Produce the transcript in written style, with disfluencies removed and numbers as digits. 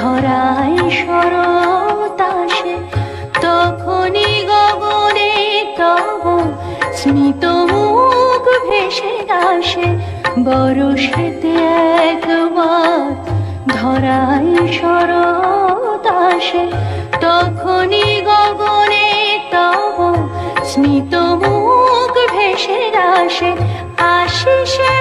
ধরায় শরৎ আসে, তখনই গগনে তব স্মিত মুখ ভেসে আসে। বরষেতে একবার ধরায় শরৎ আসে, তখনই গগনে তব স্মিত মুখ ভেসে আসে। আশিসে